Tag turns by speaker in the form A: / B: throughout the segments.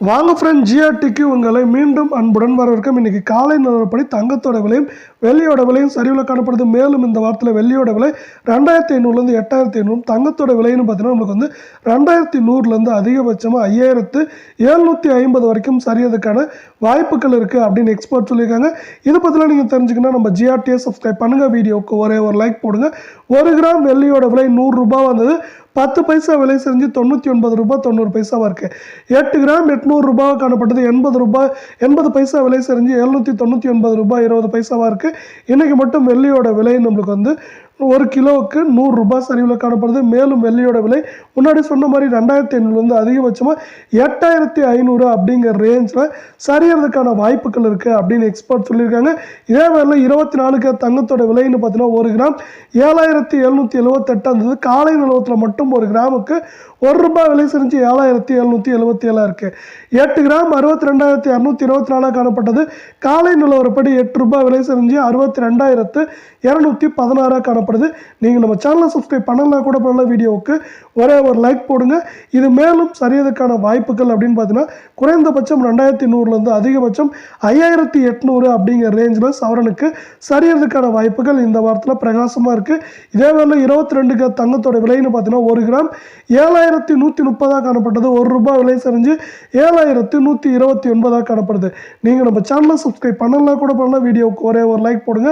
A: வாங்க ஃப்ரெண்ட், ஜிஆர்டிக்கு உங்களை மீண்டும் அன்புடன் வரவேற்கும். இன்றைக்கி காலை நிலவரப்படி தங்கத்தோட விலையும் வெள்ளியோட விலையும் சரிவில் காணப்படுது. மேலும் இந்த வாரத்தில் வெள்ளியோட விலை 2500 8500, தங்கத்தோட விலைன்னு பார்த்தீங்கன்னா நமக்கு வந்து 2100 அதிகபட்சமாக 5750 வரைக்கும் சரியதுக்கான வாய்ப்புகள் இருக்குது அப்படின்னு எக்ஸ்பர்ட் சொல்லியிருக்காங்க. இதை பற்றிலாம் நீங்கள் தெரிஞ்சுக்கணும், நம்ம ஜிஆர்டியை சப்ஸ்கிரைப் பண்ணுங்கள். வீடியோவுக்கு ஒரே ஒரு லைக் போடுங்க. 1 கிராம் வெள்ளியோட விலை 100 ரூபா வந்தது. 10 பைசா விலை செஞ்சு 99 ரூபாய் 90 பைசாவாக இருக்குது. 8 கிராம் 800 ரூபாய் காணப்பட்டது. 80 பைசா விலை செஞ்சு 799 ரூபாய் 20 பைசாவாக இருக்குது. இன்றைக்கி மட்டும் வெள்ளியோட விலை நம்மளுக்கு வந்து 1 கிலோவுக்கு 100 ரூபாய் சரிவில் காணப்படுது. மேலும் வெள்ளியோட விலை முன்னாடி சொன்ன மாதிரி 2500 அதிகபட்சமாக 8500 அப்படிங்கிற ரேஞ்சில் சரியறதுக்கான வாய்ப்புகள் இருக்குது அப்படின்னு எக்ஸ்பர்ட் சொல்லியிருக்காங்க. இதே வேலையில் 24 தங்கத்தோட விலைன்னு பார்த்தீங்கன்னா 1 கிராம் 7778 இருந்தது. காலை நிலவரத்தில் மட்டும் 1 கிராமுக்கு 1 ரூபாய் விலை செஞ்சு 7777 இருக்குது. 8 கிராம் 62224 காணப்பட்டது. காலை நிலவரப்படி 8 ரூபாய் விலை செஞ்சு 62216 காணப்படுது. நீங்கள் நம்ம சேனலை சப்ஸ்கிரைப் பண்ணலாம் கூட பண்ணலாம். வீடியோவுக்கு ஒரே ஒரு லைக் போடுங்க. இது மேலும் சரியதுக்கான வாய்ப்புகள் அப்படின்னு பார்த்தீங்கன்னா குறைந்தபட்சம் 2100 அதிகபட்சம் 5800 அப்படிங்கிற ரேஞ்சில் சவரனுக்கு சரியறதுக்கான வாய்ப்புகள் இந்த வாரத்தில் பிரகாசமாக இருக்குது. இதே வேலை 22 தங்கத்தோட விலைன்னு பார்த்தீங்கன்னா 1 கிராம் 7130 காணப்பட்டது. 1 ரூபாய் விலை செஞ்சு 7129 காணப்படுது. நீங்கள் நம்ம சேனலை சப்ஸ்கிரைப் பண்ணலாம் கூட பண்ணலாம். வீடியோவுக்கு ஒரே ஒரு லைக் போடுங்க.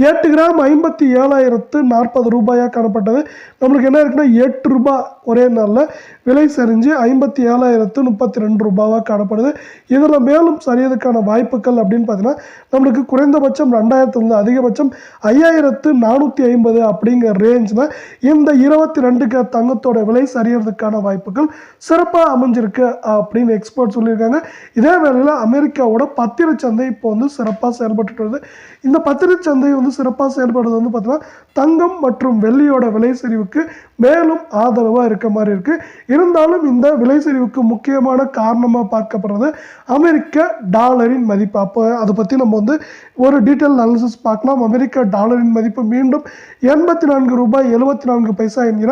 A: 8 கிராம் 5740 ரூபாயாக காணப்பட்டது. நம்மளுக்கு என்ன இருக்குன்னா 8 ரூபாய் ஒரே நாளில் விலை செறிஞ்சு 5732 ரூபாவாக காணப்படுது. இதில் மேலும் சரியதுக்கான வாய்ப்புகள் அப்படின்னு பார்த்தீங்கன்னா நம்மளுக்கு குறைந்தபட்சம் 2000 அதிகபட்சம் 5450 அப்படிங்கிற ரேஞ்சில் இந்த 22 தங்கத்தோட விலை சரியறதுக்கான வாய்ப்புகள் சிறப்பாக அமைஞ்சிருக்கு அப்படின்னு எக்ஸ்பர்ட் சொல்லியிருக்காங்க. இதே வேளையில் அமெரிக்காவோட பத்திரச்சந்தை இப்போ வந்து சிறப்பாக செயல்பட்டு வருது. இந்த பத்திரச்சந்தை வந்து சிறப்பாக செயல்படுறது வந்து பார்த்தீங்கன்னா தங்கம் மற்றும் வெள்ளியோட விலை சரிவுக்கு மேலும் ஆதரவாக இருக்க மாதிரி இருக்குது. இருந்தாலும் இந்த விலை சரிவுக்கு முக்கியமான காரணமாக பார்க்கப்படுறது அமெரிக்க டாலரின் மதிப்பு. அப்போ அதை பற்றி நம்ம வந்து ஒரு டீட்டெயில் அனாலிசிஸ் பார்க்கலாம். அமெரிக்க டாலரின் மதிப்பு மீண்டும் 84 ரூபாய் 74 பைசா என்கிற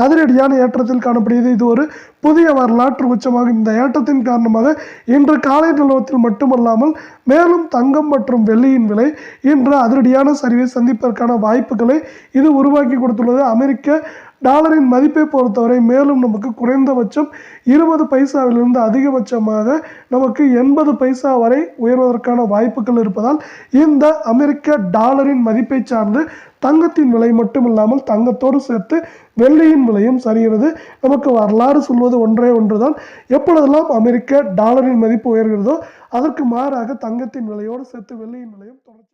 A: அதிரடியான ஏற்றத்தில் காணப்படுகிறது. இது ஒரு புதிய வரலாற்று உச்சமாகும். இந்த ஏற்றத்தின் காரணமாக இன்று காலை நிலவரத்தில் மட்டுமல்லாமல் மேலும் தங்கம் மற்றும் வெள்ளியின் விலை இன்று அதிரடியான சரிவை சந்திப்பதற்கான வாய்ப்புகளை இது உருவாக்கி கொடுத்துள்ளது. அமெரிக்க டாலரின் மதிப்பை பொறுத்தவரை மேலும் நமக்கு குறைந்தபட்சம் 20 பைசாவிலிருந்து அதிகபட்சமாக நமக்கு 80 பைசா வரை உயர்வதற்கான வாய்ப்புகள் இருப்பதால் இந்த அமெரிக்க டாலரின் மதிப்பை சார்ந்து தங்கத்தின் விலை மட்டும் இல்லாமல் தங்கத்தோடு சேர்த்து வெள்ளியின் விலையும் சரிகிறது. நமக்கு வரலாறு சொல்வது ஒன்றே ஒன்றுதான். எப்பொழுதெல்லாம் அமெரிக்க டாலரின் மதிப்பு உயர்கிறதோ அதற்கு மாறாக தங்கத்தின் விலையோடு சேர்த்து வெள்ளியின் விலையும் தொடர்ச்சி